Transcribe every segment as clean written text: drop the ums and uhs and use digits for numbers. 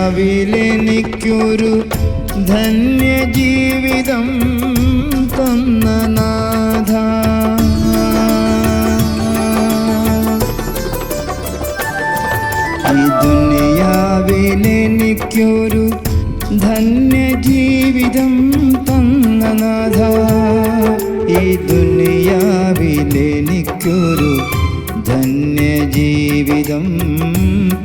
ദുനിയാവിലെനിക്കൊരു ധന്യജീവിതം തന്ന നാഥ, ഈ ദുനിയാവിലെനിക്കൊരു ധന്യജീവിതം തന്ന നാഥ, ഈ ദുനിയാവിലെനിക്കൊരു ധന്യജീവിതം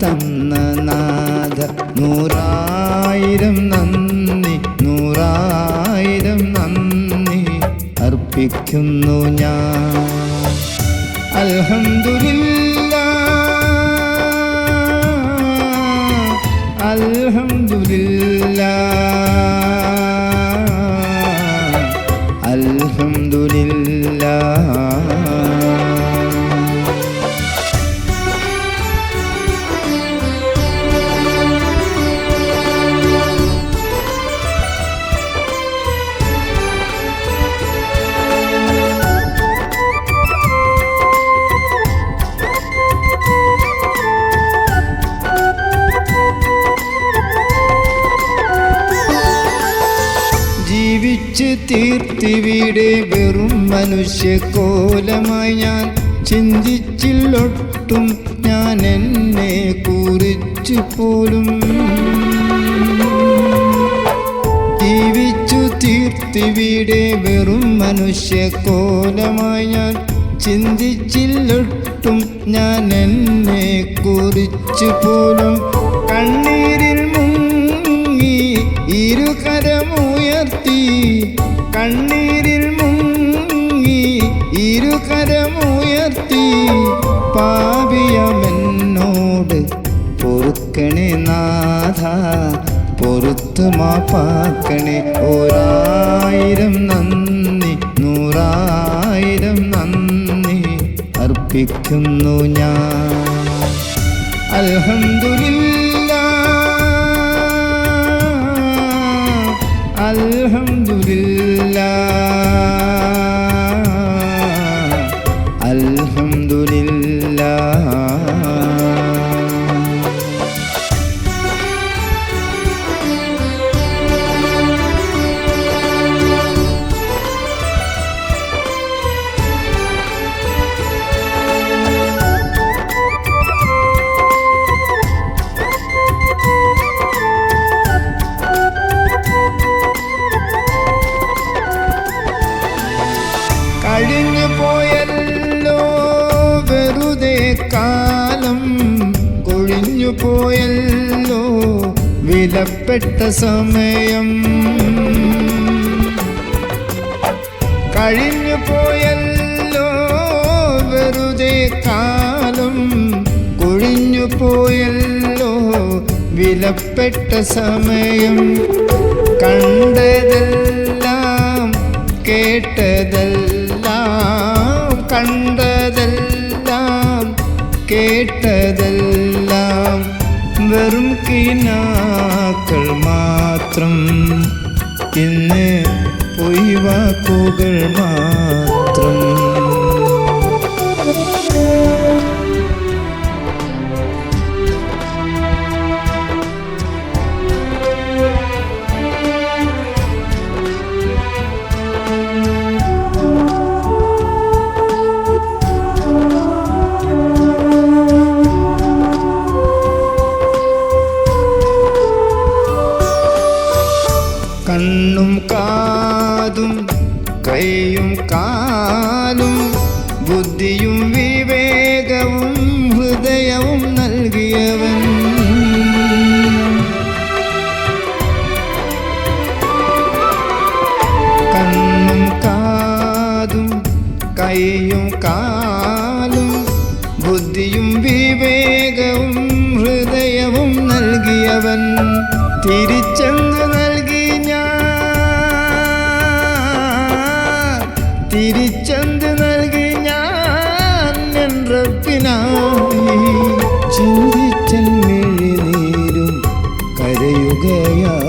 തന്ന നാഥ. നൂറായിരം നന്ദി, നൂറായിരം നന്ദി അർപ്പിക്കുന്നു ഞാൻ. അൽഹംദുലില്ലാഹ്, അൽഹംദുലില്ലാഹ്, അൽഹംദുലില്ലാഹ്. ജീവിച്ച് തീർത്തിവിടെ വെറും മനുഷ്യക്കോലമായി ഞാൻ ചിന്തിച്ചില്ലൊട്ടും ഞാൻ എന്നെ കുറിച്ച് പോലും. ജീവിച്ചു തീർത്തിവിടെ വെറും മനുഷ്യക്കോലമായി ഞാൻ ചിന്തിച്ചില്ലൊട്ടും ഞാൻ എന്നെ കുറിച്ച് പോലും. കണ്ണീരിൽ മുങ്ങി ഇരുകരമുയർത്തി, കണ്ണീരിൽ മുങ്ങി ഇരുകരമുയർത്തി, പാപിയമെന്നോട് പൊറുക്കണേ നാഥ, പൊറുത്തു മാപ്പാക്കണേ. ഒരായിരം നന്ദി, നൂറായിരം നന്ദി അർപ്പിക്കുന്നു ഞാൻ. അൽഹംദുലില്ലാഹ്, അൽഹംദുലില്ലാഹ്, അൽഹംദുലില്ലാഹ്. കഴിഞ്ഞു പോയല്ലോ വെറുതെ കാലം, കൊഴിഞ്ഞു പോയല്ലോ വിലപ്പെട്ട സമയം. കഴിഞ്ഞു പോയല്ലോ വെറുതെ കാലം, കൊഴിഞ്ഞു പോയല്ലോ വിലപ്പെട്ട സമയം. കണ്ടതെല്ലാം കേട്ടതെല്ലാം, കണ്ടതെല്ലാം കേട്ടതെല്ലാം വെറും കിനാക്കൾ മാത്രം, ഇന്ന് പൊയ്വാക്കുകൾ മാത്രം. കണ്ണും കാതും കൈയും കാലും ബുദ്ധിയും വിവേകവും ഹൃദയവും നൽകിയവൻ. കണ്ണും കാതും കൈയും കാലും ബുദ്ധിയും വിവേകവും ഹൃദയവും നൽകിയവൻ. തിരിച്ചെന്ന് നൽകി ഞാൻ, തിരിച്ചെന്ത് നൽകി ഞാൻ എൻ റബ്ബിനായി. ചിന്തിച്ചൻ മിഴിനീരും കരയുകയായി.